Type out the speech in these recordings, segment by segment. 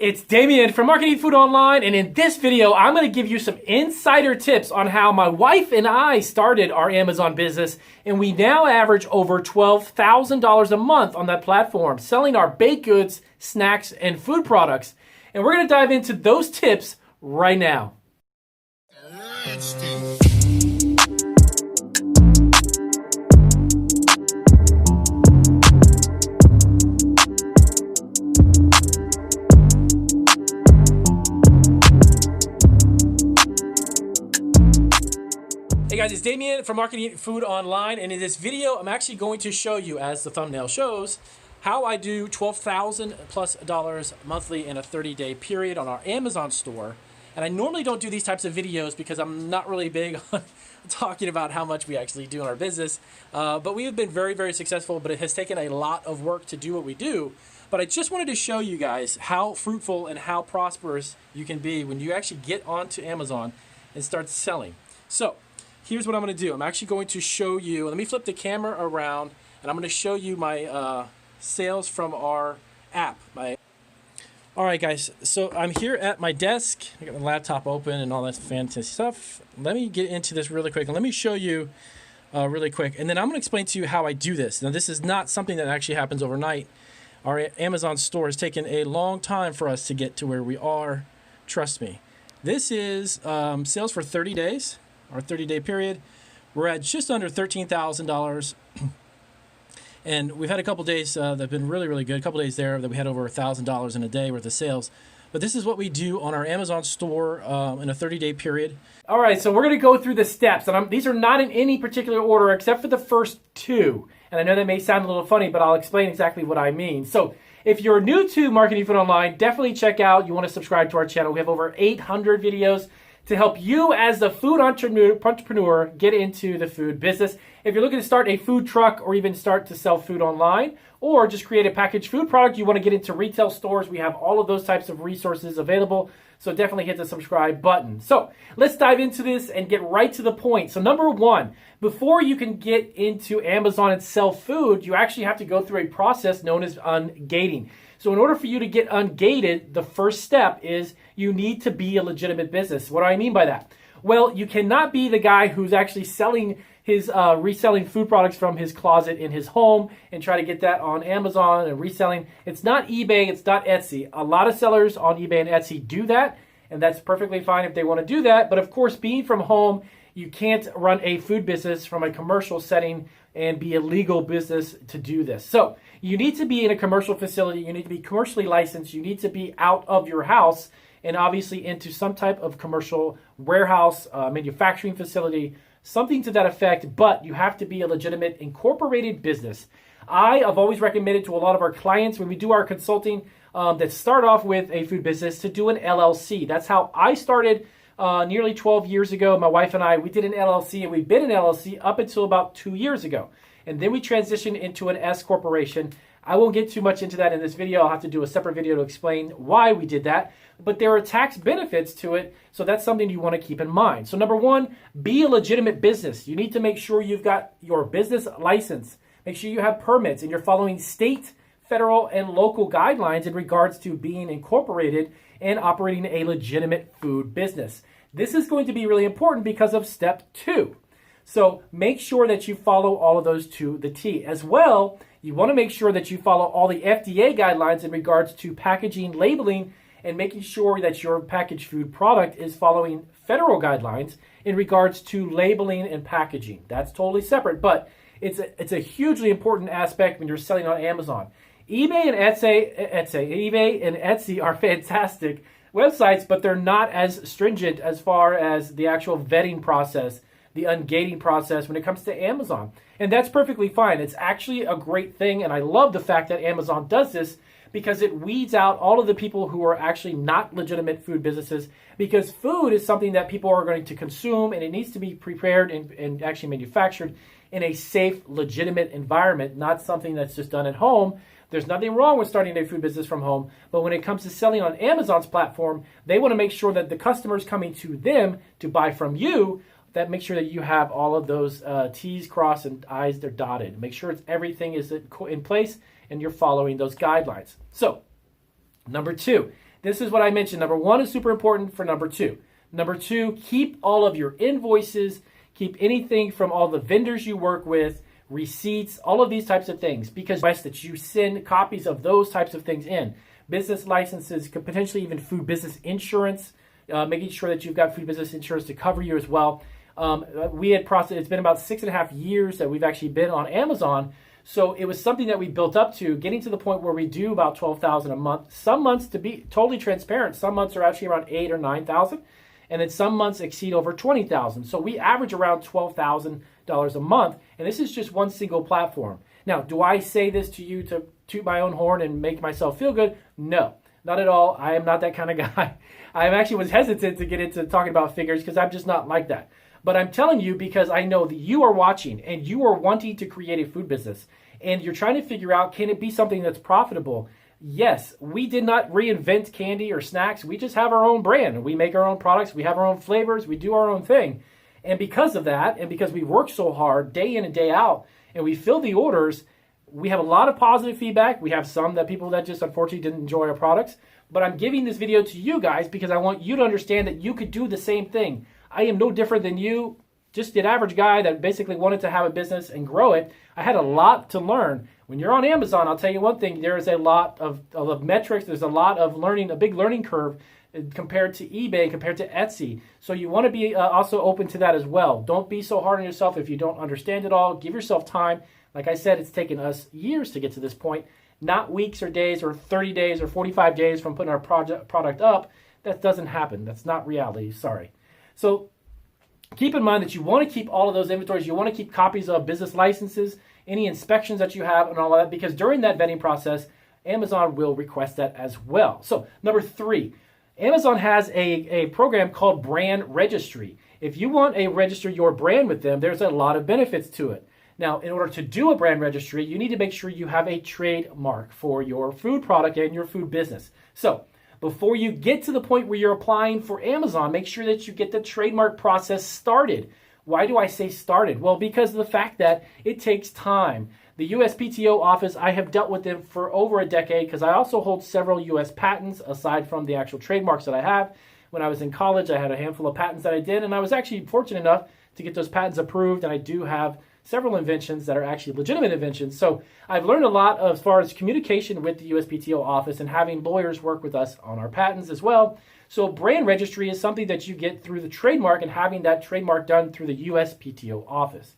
It's Damien from Marketing Food Online, and in this video, I'm going to give you some insider tips on how my wife and I started our Amazon business, and we now average over $12,000 a month on that platform, selling our baked goods, snacks, and food products. And we're going to dive into those tips right now. Let's do it. Hey guys, it's Damien from Marketing Food Online, and in this video, I'm actually going to show you, as the thumbnail shows, how I do $12,000+ monthly in a 30-day period on our Amazon store. And I normally don't do these types of videos because I'm not really big on talking about how much we actually do in our business. But we have been very, very successful, but it has taken a lot of work to do what we do. But I just wanted to show you guys how fruitful and how prosperous you can be when you actually get onto Amazon and start selling. So here's what I'm going to do. I'm actually going to show you, let me flip the camera around, and I'm going to show you my sales from our app. All right, guys, so I'm here at my desk. I got my laptop open and all that fancy stuff. Let me get into this really quick, and let me show you really quick, and then I'm going to explain to you how I do this. Now, this is not something that actually happens overnight. Our Amazon store has taken a long time for us to get to where we are. Trust me. This is sales for 30 days. Our 30-day period, we're at just under $13,000, and we've had a couple days that have been really, really good. A couple days there that we had over $1,000 in a day worth of sales. But this is what we do on our Amazon store in a 30-day period. All right, so we're going to go through the steps, and these are not in any particular order except for the first two. And I know that may sound a little funny, but I'll explain exactly what I mean. So if you're new to Marketing Food Online, definitely check out. You want to subscribe to our channel. We have over 800 videos to help you as the food entrepreneur get into the food business. If you're looking to start a food truck or even start to sell food online or just create a packaged food product, you want to get into retail stores, we have all of those types of resources available. So definitely hit the subscribe button. So let's dive into this and get right to the point. So number one, before you can get into Amazon and sell food, you actually have to go through a process known as ungating. So in order for you to get ungated, the first step is you need to be a legitimate business. What do I mean by that? Well, you cannot be the guy who's actually selling his reselling food products from his closet in his home and try to get that on Amazon and reselling. It's not eBay, it's not Etsy. A lot of sellers on eBay and Etsy do that, and that's perfectly fine if they want to do that. But of course, being from home, you can't run a food business from a commercial setting and be a legal business to do this. So you need to be in a commercial facility, you need to be commercially licensed, you need to be out of your house and obviously into some type of commercial warehouse, manufacturing facility, something to that effect, but you have to be a legitimate incorporated business. I have always recommended to a lot of our clients when we do our consulting that start off with a food business to do an LLC. That's how I started nearly 12 years ago. My wife and I, we did an LLC, and we've been an LLC up until about 2 years ago. And then we transitioned into an S corporation. I won't get too much into that in this video. I'll have to do a separate video to explain why we did that. But there are tax benefits to it, so that's something you want to keep in mind. So number one, be a legitimate business. You need to make sure you've got your business license. Make sure you have permits and you're following state, federal, and local guidelines in regards to being incorporated and operating a legitimate food business. This is going to be really important because of step two. So make sure that you follow all of those to the T. As well, you want to make sure that you follow all the FDA guidelines in regards to packaging, labeling, and making sure that your packaged food product is following federal guidelines in regards to labeling and packaging. That's totally separate, but it's a hugely important aspect when you're selling on Amazon. eBay and Etsy are fantastic websites, but they're not as stringent as far as the actual vetting process, the ungating process when it comes to Amazon. And that's perfectly fine. It's actually a great thing, and I love the fact that Amazon does this because it weeds out all of the people who are actually not legitimate food businesses, because food is something that people are going to consume, and it needs to be prepared and actually manufactured in a safe, legitimate environment, not something that's just done at home. There's nothing wrong with starting a food business from home, but when it comes to selling on Amazon's platform, they want to make sure that the customers coming to them to buy from you, that make sure that you have all of those T's crossed and I's they're dotted. Make sure everything is in place and you're following those guidelines. So, number two, This is what I mentioned. Number one is super important for number two. Number two, keep all of your invoices, keep anything from all the vendors you work with, receipts, all of these types of things, because best that you send copies of those types of things in. Business licenses, could potentially even food business insurance, making sure that you've got food business insurance to cover you as well. It's been about 6.5 years that we've actually been on Amazon. So it was something that we built up to, getting to the point where we do about $12,000 a month. Some months, to be totally transparent, some months are actually around $8,000 or $9,000, and then some months exceed over $20,000. So we average around $12,000 a month, and this is just one single platform. Now, do I say this to you to toot my own horn and make myself feel good? No, not at all. I am not that kind of guy. I actually was hesitant to get into talking about figures because I'm just not like that. But I'm telling you because I know that you are watching and you are wanting to create a food business and you're trying to figure out, can it be something that's profitable? Yes, we did not reinvent candy or snacks. We just have our own brand. We make our own products. We have our own flavors. We do our own thing. And because of that, and because we work so hard day in and day out, and we fill the orders, we have a lot of positive feedback. We have some that people that just unfortunately didn't enjoy our products. But I'm giving this video to you guys because I want you to understand that you could do the same thing. I am no different than you, just an average guy that basically wanted to have a business and grow it. I had a lot to learn. When you're on Amazon, I'll tell you one thing, there is a lot of metrics. There's a lot of learning, a big learning curve compared to eBay, compared to Etsy. So you want to be also open to that as well. Don't be so hard on yourself if you don't understand it all. Give yourself time. Like I said, it's taken us years to get to this point, not weeks or days or 30 days or 45 days from putting our product up. That doesn't happen. That's not reality. Sorry. So keep in mind that you want to keep all of those inventories. You want to keep copies of business licenses, any inspections that you have and all of that, because during that vetting process, Amazon will request that as well. So number three, Amazon has a program called Brand Registry. If you want to register your brand with them, there's a lot of benefits to it. Now, in order to do a brand registry, you need to make sure you have a trademark for your food product and your food business. So before you get to the point where you're applying for Amazon, make sure that you get the trademark process started. Why do I say started? Well, because of the fact that it takes time. The USPTO office, I have dealt with them for over a decade because I also hold several US patents aside from the actual trademarks that I have. When I was in college, I had a handful of patents that I did, and I was actually fortunate enough to get those patents approved, and I do have several inventions that are actually legitimate inventions. So I've learned a lot as far as communication with the USPTO office and having lawyers work with us on our patents as well. So brand registry is something that you get through the trademark and having that trademark done through the USPTO office.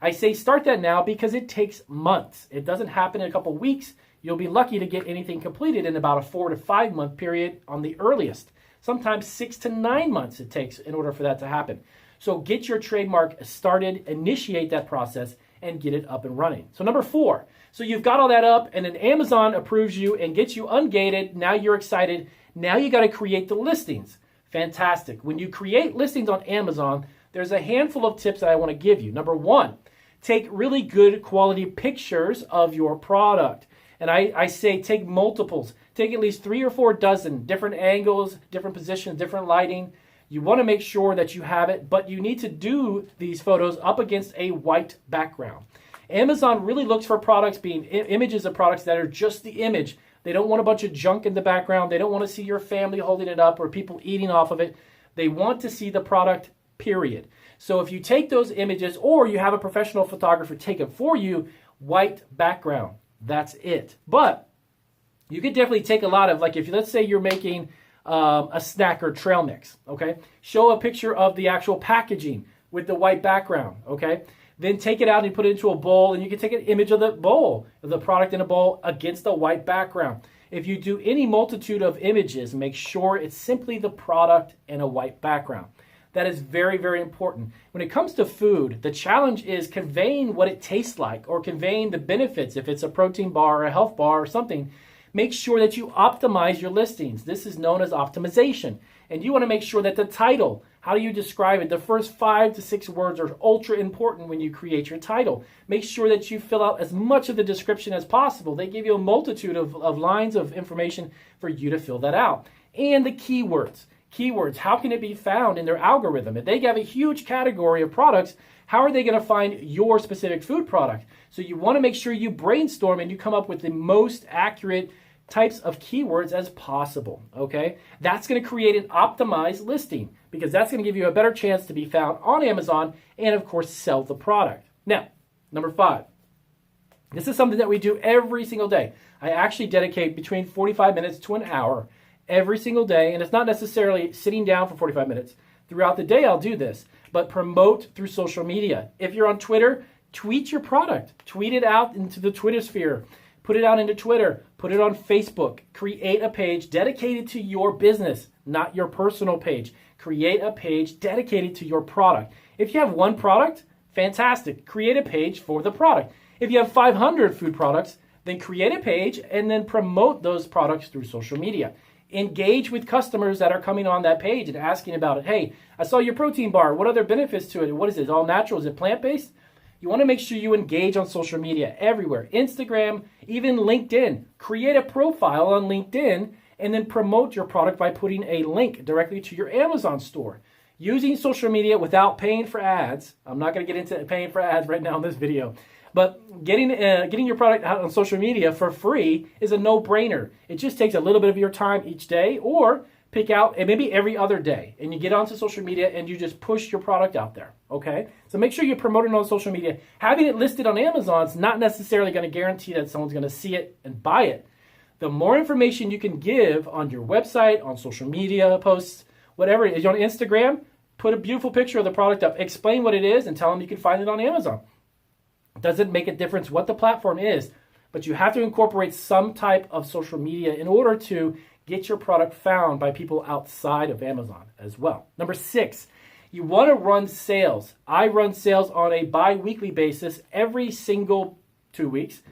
I say start that now because it takes months. It doesn't happen in a couple weeks. You'll be lucky to get anything completed in about a 4 to 5 month period on the earliest. Sometimes 6 to 9 months it takes in order for that to happen. So get your trademark started, initiate that process, and get it up and running. So number 4, so you've got all that up, and then Amazon approves you and gets you ungated. Now you're excited. Now you got to create the listings. Fantastic. When you create listings on Amazon, there's a handful of tips that I want to give you. Number 1, take really good quality pictures of your product. And I say take multiples. Take at least 3 or 4 dozen, different angles, different positions, different lighting. You want to make sure that you have it, but you need to do these photos up against a white background. Amazon really looks for products being images of products that are just the image. They don't want a bunch of junk in the background. They don't want to see your family holding it up or people eating off of it. They want to see the product, period. So if you take those images or you have a professional photographer take it for you, white background, that's it. But you could definitely take a lot of, like if let's say you're making a snack or trail mix, okay? Show a picture of the actual packaging with the white background, okay? Then take it out and put it into a bowl, and you can take an image of the bowl, of the product in a bowl against the white background. If you do any multitude of images, make sure it's simply the product in a white background. That is very, very important. When it comes to food, the challenge is conveying what it tastes like or conveying the benefits. If it's a protein bar or a health bar or something, make sure that you optimize your listings. This is known as optimization. And you want to make sure that the title, how do you describe it? The first 5 to 6 words are ultra important when you create your title. Make sure that you fill out as much of the description as possible. They give you a multitude of lines of information for you to fill that out. And the keywords. Keywords, how can it be found in their algorithm? If they have a huge category of products, how are they going to find your specific food product? So you want to make sure you brainstorm and you come up with the most accurate types of keywords as possible, okay? That's going to create an optimized listing because that's going to give you a better chance to be found on Amazon and, of course, sell the product. Now, number 5. This is something that we do every single day. I actually dedicate between 45 minutes to an hour every single day, and it's not necessarily sitting down for 45 minutes. Throughout the day, I'll do this, but promote through social media. If you're on Twitter, tweet your product. Tweet it out into the Twitter sphere. Put it out into Twitter. Put it on Facebook. Create a page dedicated to your business, not your personal page. Create a page dedicated to your product. If you have one product, fantastic. Create a page for the product. If you have 500 food products, then create a page and then promote those products through social media. Engage with customers that are coming on that page and asking about it. Hey, I saw your protein bar. What other benefits to it? What is it? All natural? Is it plant-based? You want to make sure you engage on social media everywhere. Instagram, even LinkedIn. Create a profile on LinkedIn and then promote your product by putting a link directly to your Amazon store. Using social media without paying for ads. I'm not going to get into paying for ads right now in this video. But getting your product out on social media for free is a no-brainer. It just takes a little bit of your time each day, or pick out and maybe every other day, and you get onto social media and you just push your product out there, okay? So make sure you promote it on social media. Having it listed on Amazon is not necessarily going to guarantee that someone's going to see it and buy it. The more information you can give on your website, on social media posts, whatever it is, on Instagram, put a beautiful picture of the product up. Explain what it is and tell them you can find it on Amazon. It doesn't make a difference what the platform is, but you have to incorporate some type of social media in order to get your product found by people outside of Amazon as well. Number 6, you want to run sales. I run sales on a bi-weekly basis every single 2 weeks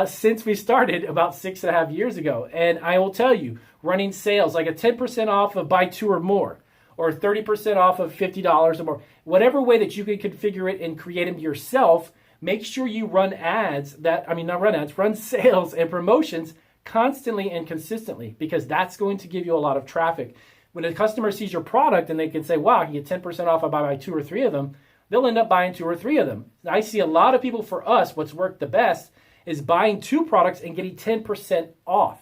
since we started about 6.5 years ago. And I will tell you, running sales like a 10% off of buy 2 or more, or 30% off of $50 or more, whatever way that you can configure it and create them yourself, make sure you run run sales and promotions constantly and consistently, because that's going to give you a lot of traffic. When a customer sees your product and they can say, wow, I can get 10% off if I buy 2 or 3 of them, they'll end up buying 2 or 3 of them. I see a lot of people, for us, what's worked the best is buying 2 products and getting 10% off.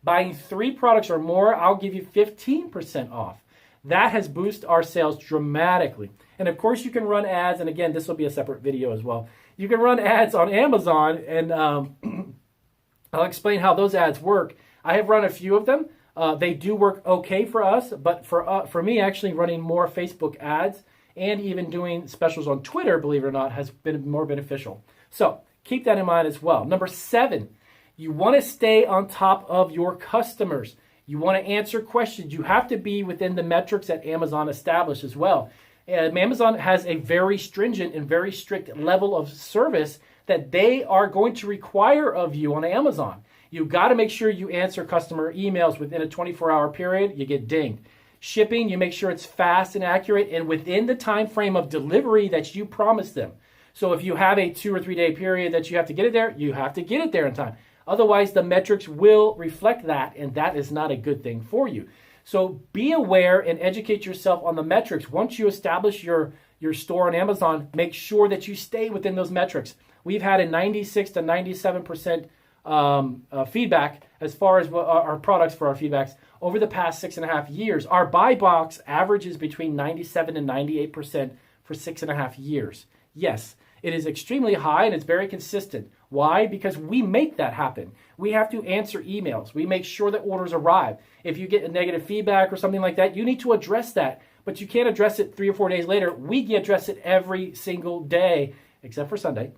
Buying 3 products or more, I'll give you 15% off. That has boosted our sales dramatically. And of course, you can run ads, and again, this will be a separate video as well. You can run ads on Amazon, and I'll explain how those ads work. I have run a few of them. They do work okay for us, but for me, actually running more Facebook ads and even doing specials on Twitter, believe it or not, has been more beneficial. So keep that in mind as well. Number 7, you want to stay on top of your customers. You want to answer questions. You have to be within the metrics that Amazon established as well. Amazon has a very stringent and very strict level of service that they are going to require of you on Amazon. You've got to make sure you answer customer emails within a 24-hour period. You get dinged. Shipping, you make sure it's fast and accurate and within the time frame of delivery that you promised them. So if you have a 2 or 3 day period that you have to get it there, you have to get it there in time. Otherwise, the metrics will reflect that, and that is not a good thing for you. So be aware and educate yourself on the metrics. Once you establish your store on Amazon, make sure that you stay within those metrics. We've had a 96 to 97% feedback as far as our products for our feedbacks over the past 6.5 years. Our buy box averages between 97 and 98% for 6.5 years. Yes, it is extremely high and it's very consistent. Why? Because we make that happen. We have to answer emails. We make sure that orders arrive. If you get a negative feedback or something like that, you need to address that. But you can't address it 3 or 4 days later. We address it every single day, except for Sunday.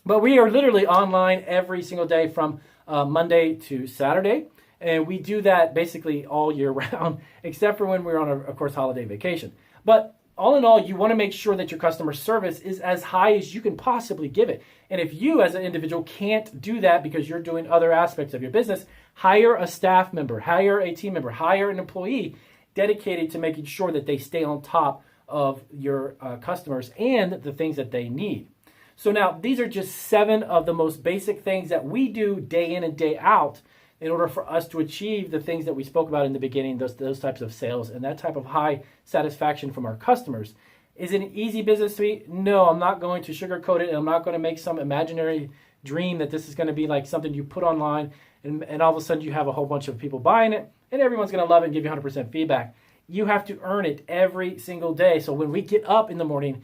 But we are literally online every single day from Monday to Saturday. And we do that basically all year round, except for when we're on, of course, holiday vacation. But all in all, you want to make sure that your customer service is as high as you can possibly give it. And if you as an individual can't do that because you're doing other aspects of your business, hire a staff member, hire a team member, hire an employee dedicated to making sure that they stay on top of your customers and the things that they need. So now, these are just 7 of the most basic things that we do day in and day out in order for us to achieve the things that we spoke about in the beginning, those types of sales and that type of high satisfaction from our customers. Is it an easy business to be? No, I'm not going to sugarcoat it, and I'm not going to make some imaginary dream that this is going to be like something you put online and all of a sudden you have a whole bunch of people buying it, and everyone's going to love it and give you 100% feedback. You have to earn it every single day. So when we get up in the morning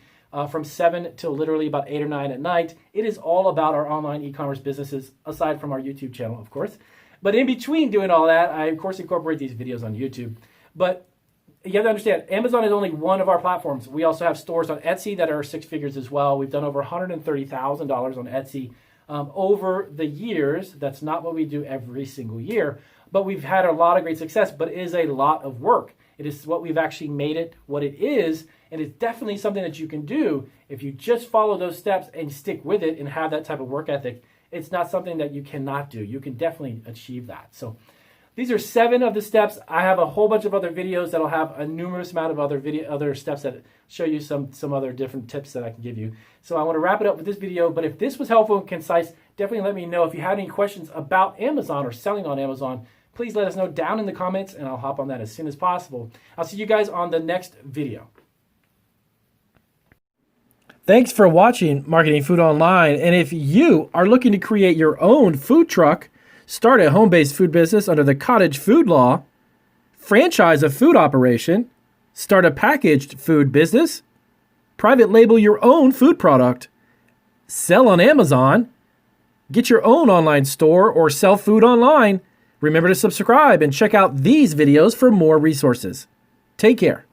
from 7 till literally about 8 or 9 at night, it is all about our online e-commerce businesses, aside from our YouTube channel, of course. But in between doing all that, I, of course, incorporate these videos on YouTube. But you have to understand, Amazon is only one of our platforms. We also have stores on Etsy that are 6 figures as well. We've done over $130,000 on Etsy over the years. That's not what we do every single year, but we've had a lot of great success, but it is a lot of work. It is what we've actually made it what it is, and it's definitely something that you can do if you just follow those steps and stick with it and have that type of work ethic. It's not something that you cannot do. You can definitely achieve that. So these are 7 of the steps. I have a whole bunch of other videos that'll have a numerous amount of other steps that show you some other different tips that I can give you. So I want to wrap it up with this video, but if this was helpful and concise, definitely let me know. If you have any questions about Amazon or selling on Amazon, please let us know down in the comments, and I'll hop on that as soon as possible. I'll see you guys on the next video. Thanks for watching Marketing Food Online. And if you are looking to create your own food truck, start a home-based food business under the cottage food law, franchise a food operation, start a packaged food business, private label your own food product, sell on Amazon, get your own online store, or sell food online, remember to subscribe and check out these videos for more resources. Take care.